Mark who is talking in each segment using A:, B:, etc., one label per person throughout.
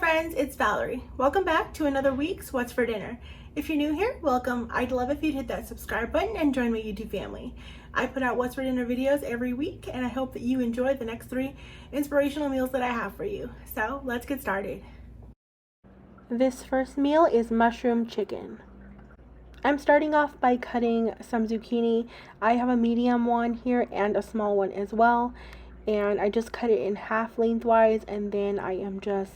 A: friends, it's Valerie. Welcome back to another week's What's for Dinner. If you're new here, welcome. I'd love if you'd hit that subscribe button and join my YouTube family. I put out What's for Dinner videos every week, and I hope that you enjoy the next 3 inspirational meals that I have for you. So let's get started. This first meal is mushroom chicken. I'm starting off by cutting some zucchini. I have a medium one here and a small one as well. And I just cut it in half lengthwise, and then I am just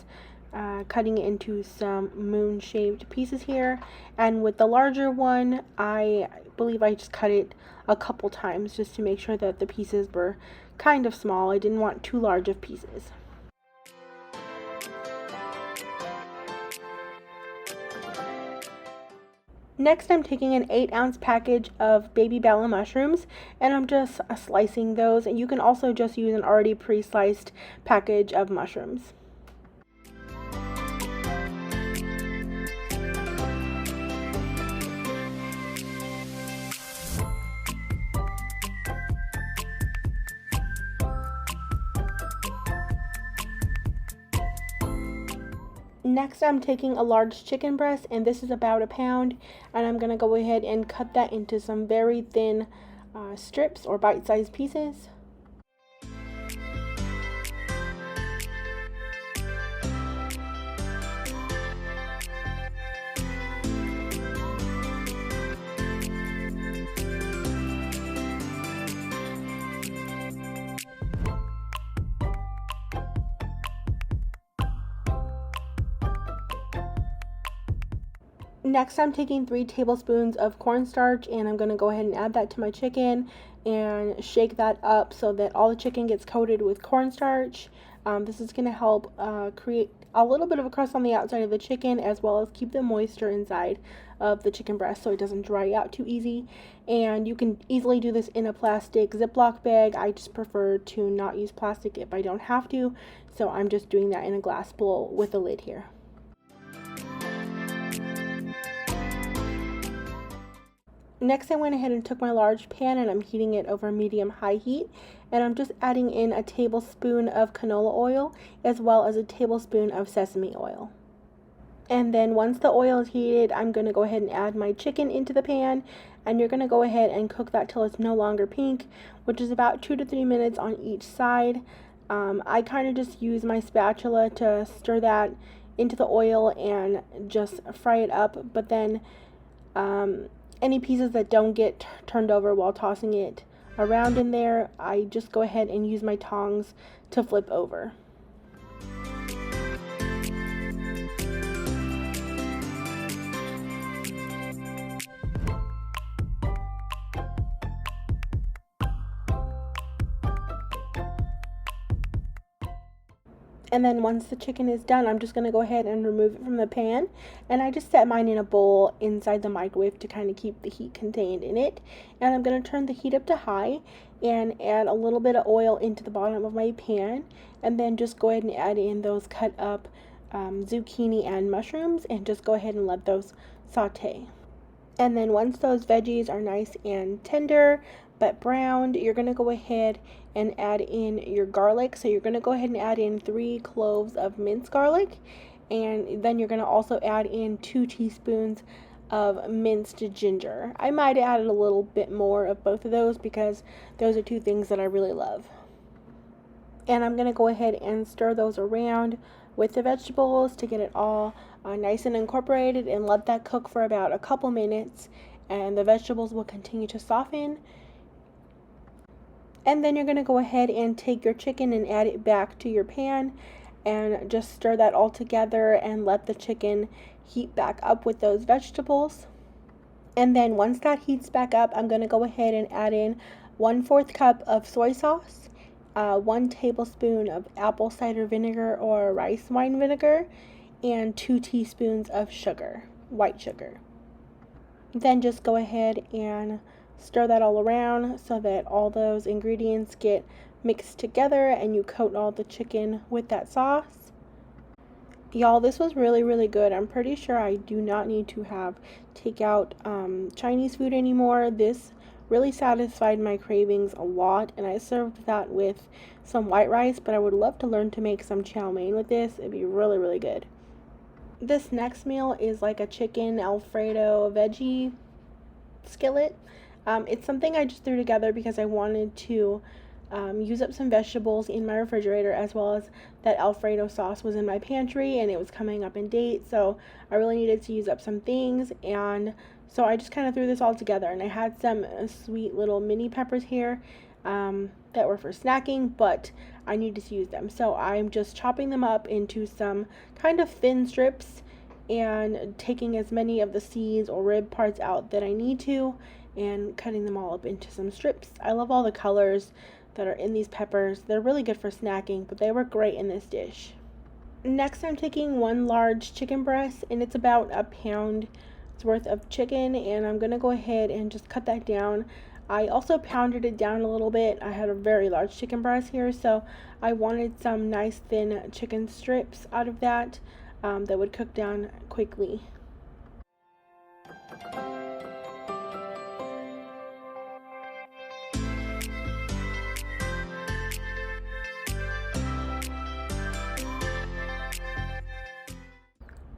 A: cutting it into some moon-shaped pieces here. And with the larger one, I believe I just cut it a couple times just to make sure that the pieces were kind of small. I didn't want too large of pieces. Next, I'm taking an 8-ounce package of baby bella mushrooms, and I'm just slicing those. And you can also just use an already pre-sliced package of mushrooms. Next, I'm taking a large chicken breast, and this is about a pound, and I'm going to go ahead and cut that into some very thin strips or bite-sized pieces. Next, I'm taking 3 tablespoons of cornstarch, and I'm going to go ahead and add that to my chicken and shake that up so that all the chicken gets coated with cornstarch. This is going to help create a little bit of a crust on the outside of the chicken, as well as keep the moisture inside of the chicken breast so it doesn't dry out too easy. And you can easily do this in a plastic Ziploc bag. I just prefer to not use plastic if I don't have to, so I'm just doing that in a glass bowl with a lid here. Next, I went ahead and took my large pan, and I'm heating it over medium-high heat, and I'm just adding in a tablespoon of canola oil as well as a tablespoon of sesame oil. And then once the oil is heated, I'm going to go ahead and add my chicken into the pan, and you're going to go ahead and cook that till it's no longer pink, which is about 2 to 3 minutes on each side. I kind of just use my spatula to stir that into the oil and just fry it up, but then any pieces that don't get turned over while tossing it around in there, I just go ahead and use my tongs to flip over. And then once the chicken is done, I'm just going to go ahead and remove it from the pan. And I just set mine in a bowl inside the microwave to kind of keep the heat contained in it. And I'm going to turn the heat up to high and add a little bit of oil into the bottom of my pan. And then just go ahead and add in those cut up zucchini and mushrooms, and just go ahead and let those saute. And then once those veggies are nice and tender but browned, you're going to go ahead and add in your garlic. So you're going to go ahead and add in 3 cloves of minced garlic, and then you're going to also add in 2 teaspoons of minced ginger. I might add a little bit more of both of those because those are 2 things that I really love. And I'm going to go ahead and stir those around with the vegetables to get it all nice and incorporated, and let that cook for about a couple minutes, and the vegetables will continue to soften. And then you're going to go ahead and take your chicken and add it back to your pan, and just stir that all together and let the chicken heat back up with those vegetables. And then once that heats back up, I'm going to go ahead and add in 1/4 cup of soy sauce, 1 tablespoon of apple cider vinegar or rice wine vinegar, and 2 teaspoons of sugar, white sugar. Then just go ahead and stir that all around so that all those ingredients get mixed together, and you coat all the chicken with that sauce. Y'all, this was really good. I'm pretty sure I do not need to have takeout Chinese food anymore. This really satisfied my cravings a lot, and I served that with some white rice, but I would love to learn to make some chow mein with this. It'd be really good. This next meal is like a chicken Alfredo veggie skillet. It's something I just threw together because I wanted to use up some vegetables in my refrigerator, as well as that Alfredo sauce was in my pantry and it was coming up in date, so I really needed to use up some things. And so I just kind of threw this all together, and I had some sweet little mini peppers here that were for snacking, but I needed to use them, so I'm just chopping them up into some kind of thin strips and taking as many of the seeds or rib parts out that I need to, and cutting them all up into some strips. I love all the colors that are in these peppers. They're really good for snacking, but they work great in this dish. Next, I'm taking one large chicken breast, and it's about a pound's worth of chicken, and I'm gonna go ahead and just cut that down. I also pounded it down a little bit. I had a very large chicken breast here, so I wanted some nice thin chicken strips out of that that would cook down quickly.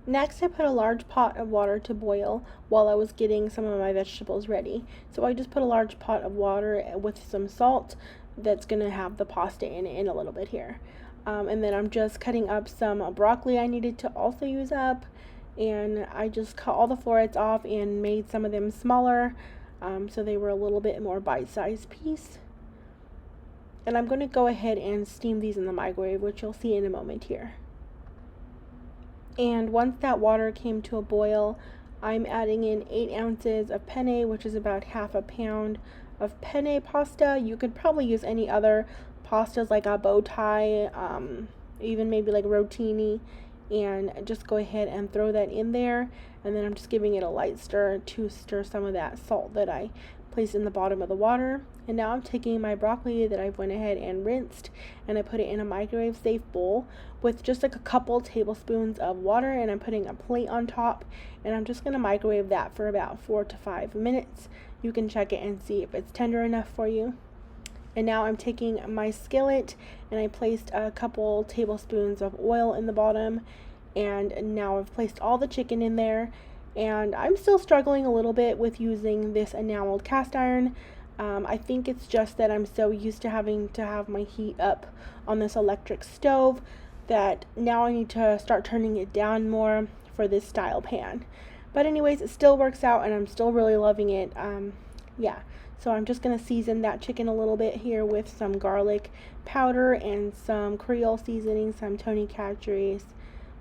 A: Next, I put a large pot of water to boil while I was getting some of my vegetables ready. So I just put a large pot of water with some salt that's going to have the pasta in a little bit here. And then I'm just cutting up some broccoli I needed to also use up. And I just cut all the florets off and made some of them smaller, so they were a little bit more bite-sized piece. And I'm going to go ahead and steam these in the microwave, which you'll see in a moment here. And once that water came to a boil, I'm adding in 8 ounces of penne, which is about half a pound of penne pasta. You could probably use any other pastas like a bow tie, even maybe like rotini, and just go ahead and throw that in there. And then I'm just giving it a light stir to stir some of that salt that I placed in the bottom of the water. And now I'm taking my broccoli that I went ahead and rinsed, and I put it in a microwave safe bowl with just like a couple tablespoons of water, and I'm putting a plate on top, and I'm just going to microwave that for about 4 to 5 minutes. You can check it and see if it's tender enough for you. And now I'm taking my skillet, and I placed a couple tablespoons of oil in the bottom, and now I've placed all the chicken in there. And I'm still struggling a little bit with using this enameled cast iron. I think it's just that I'm so used to having to have my heat up on this electric stove that now I need to start turning it down more for this style pan. But anyways, it still works out, and I'm still really loving it. Yeah, so I'm just going to season that chicken a little bit here with some garlic powder and some Creole seasoning, some Tony Chachere's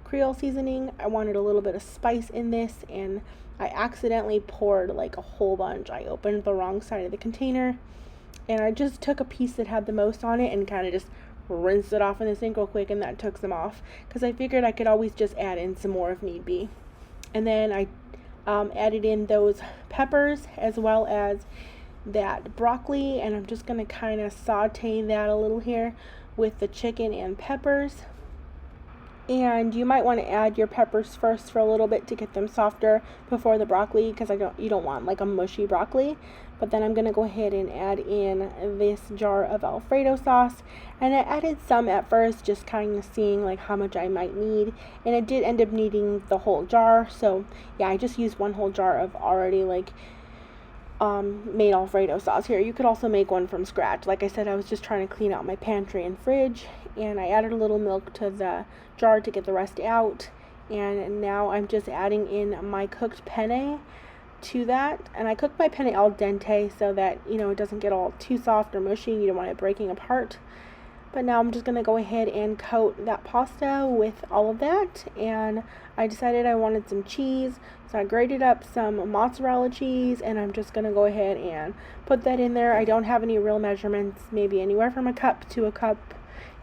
A: Creole seasoning. I wanted a little bit of spice in this, and I accidentally poured like a whole bunch. I opened the wrong side of the container, and I just took a piece that had the most on it and kind of just rinsed it off in the sink real quick, and that took some off because I figured I could always just add in some more if need be. And then I added in those peppers as well as that broccoli, and I'm just going to kind of saute that a little here with the chicken and peppers. And you might want to add your peppers first for a little bit to get them softer before the broccoli, because you don't want like a mushy broccoli. But then I'm going to go ahead and add in this jar of Alfredo sauce, and I added some at first, just kind of seeing like how much I might need, and I did end up needing the whole jar. So yeah, I just used one whole jar of already like made Alfredo sauce here. You could also make one from scratch. Like I said, I was just trying to clean out my pantry and fridge, and I added a little milk to the jar to get the rest out. And now I'm just adding in my cooked penne to that, and I cooked my penne al dente so that it doesn't get all too soft or mushy. You don't want it breaking apart. But now I'm just going to go ahead and coat that pasta with all of that, and I decided I wanted some cheese, so I grated up some mozzarella cheese, and I'm just going to go ahead and put that in there. I don't have any real measurements, maybe anywhere from a cup to a cup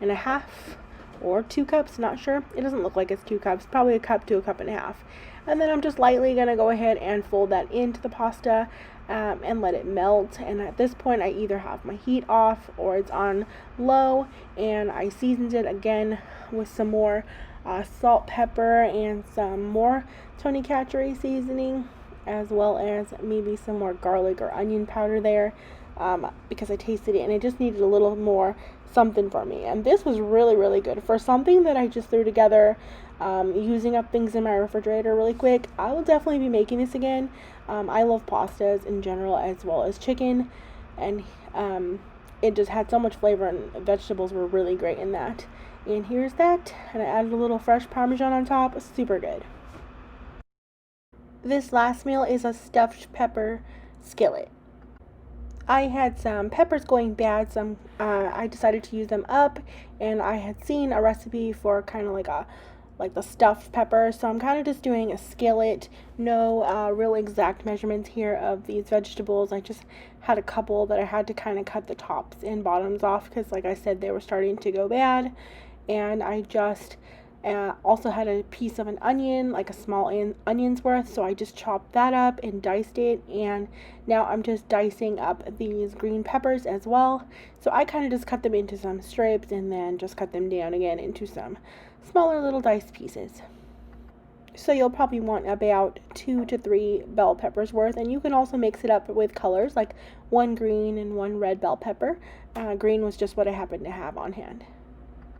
A: and a half, or 2 cups, not sure. It doesn't look like it's 2 cups, probably a cup to a cup and a half. And then I'm just lightly going to go ahead and fold that into the pasta and let it melt. And at this point, I either have my heat off or it's on low, and I seasoned it again with some more salt, pepper, and some more Tony Chachere's seasoning, as well as maybe some more garlic or onion powder there. because I tasted it and it just needed a little more something for me. And this was really, really good for something that I just threw together, using up things in my refrigerator really quick. I will definitely be making this again. I love pastas in general as well as chicken, and it just had so much flavor, and vegetables were really great in that. And here's that, and I added a little fresh Parmesan on top. Super good. This last meal is a stuffed pepper skillet. I had some peppers going bad, some I decided to use them up, and I had seen a recipe for kind of like the stuffed pepper, so I'm kind of just doing a skillet. No real exact measurements here of these vegetables. I just had a couple that I had to kind of cut the tops and bottoms off because, like I said, they were starting to go bad. And I just also had a piece of an onion, like a small onion's worth, so I just chopped that up and diced it, and now I'm just dicing up these green peppers as well. So I kind of just cut them into some strips and then just cut them down again into some smaller little diced pieces. So you'll probably want about 2 to 3 bell peppers worth, and you can also mix it up with colors, like 1 green and 1 red bell pepper. Green was just what I happened to have on hand.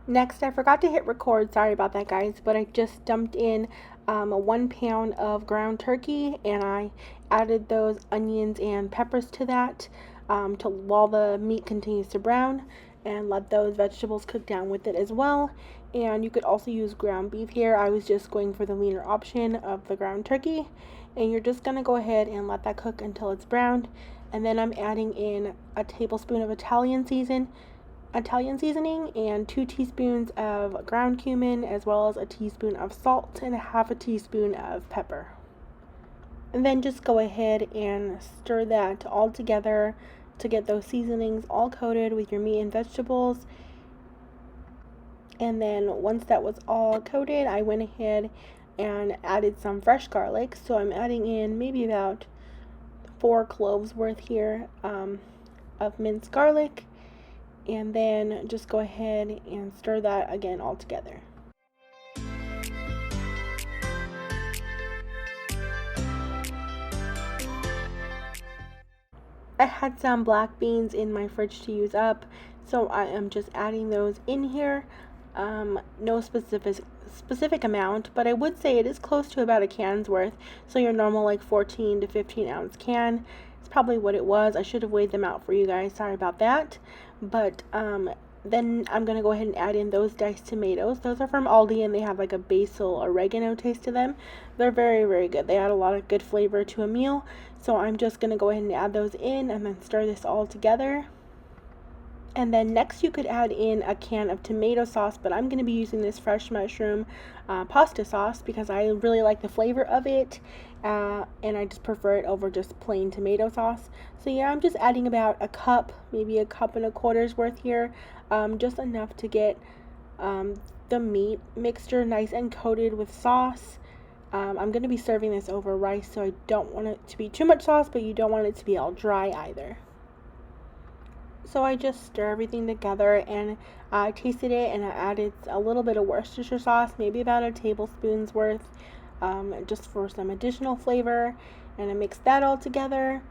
A: Next, I forgot to hit record, sorry about that guys, but I just dumped in a 1 pound of ground turkey, and I added those onions and peppers to that while the meat continues to brown, and let those vegetables cook down with it as well. And you could also use ground beef here. I was just going for the leaner option of the ground turkey, and you're just going to go ahead and let that cook until it's browned. And then I'm adding in a tablespoon of Italian seasoning and 2 teaspoons of ground cumin, as well as a teaspoon of salt and a half a teaspoon of pepper. And then just go ahead and stir that all together to get those seasonings all coated with your meat and vegetables. And then once that was all coated, I went ahead and added some fresh garlic. So I'm adding in maybe about 4 cloves worth here of minced garlic. And then just go ahead and stir that again all together. I had some black beans in my fridge to use up, so I am just adding those in here. No specific amount, but I would say it is close to about a can's worth. So your normal like 14 to 15 ounce can, it's probably what it was. I should have weighed them out for you guys, sorry about that. But then I'm going to go ahead and add in those diced tomatoes. Those are from Aldi, and they have like a basil oregano taste to them. They're very, very good. They add a lot of good flavor to a meal. So I'm just going to go ahead and add those in and then stir this all together. And then next you could add in a can of tomato sauce, but I'm going to be using this fresh mushroom pasta sauce because I really like the flavor of it, and I just prefer it over just plain tomato sauce. So yeah, I'm just adding about a cup, maybe a cup and a quarter's worth here, just enough to get the meat mixture nice and coated with sauce. I'm going to be serving this over rice, so I don't want it to be too much sauce, but you don't want it to be all dry either. So I just stir everything together, and I tasted it, and I added a little bit of Worcestershire sauce, maybe about a tablespoon's worth, just for some additional flavor. And I mixed that all together.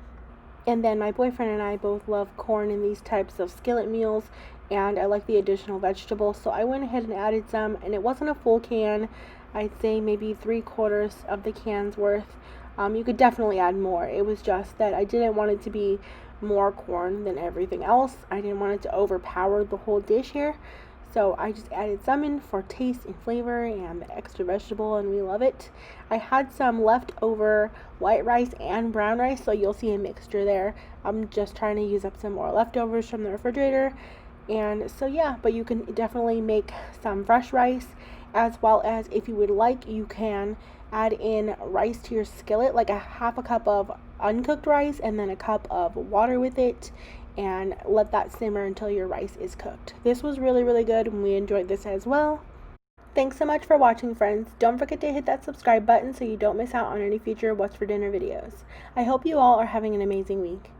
A: And then my boyfriend and I both love corn in these types of skillet meals, and I like the additional vegetables, so I went ahead and added some, and it wasn't a full can. I'd say maybe 3/4 of the can's worth. You could definitely add more. It was just that I didn't want it to be more corn than everything else. I didn't want it to overpower the whole dish here, so I just added some in for taste and flavor and the extra vegetable, and we love it. I had some leftover white rice and brown rice, so you'll see a mixture there. I'm just trying to use up some more leftovers from the refrigerator. And so yeah, but you can definitely make some fresh rice, as well as if you would like, you can add in rice to your skillet, like a half a cup of uncooked rice and then a cup of water with it, and let that simmer until your rice is cooked. This was really, really good, and we enjoyed this as well. Thanks so much for watching, friends. Don't forget to hit that subscribe button so you don't miss out on any future What's for Dinner videos. I hope you all are having an amazing week.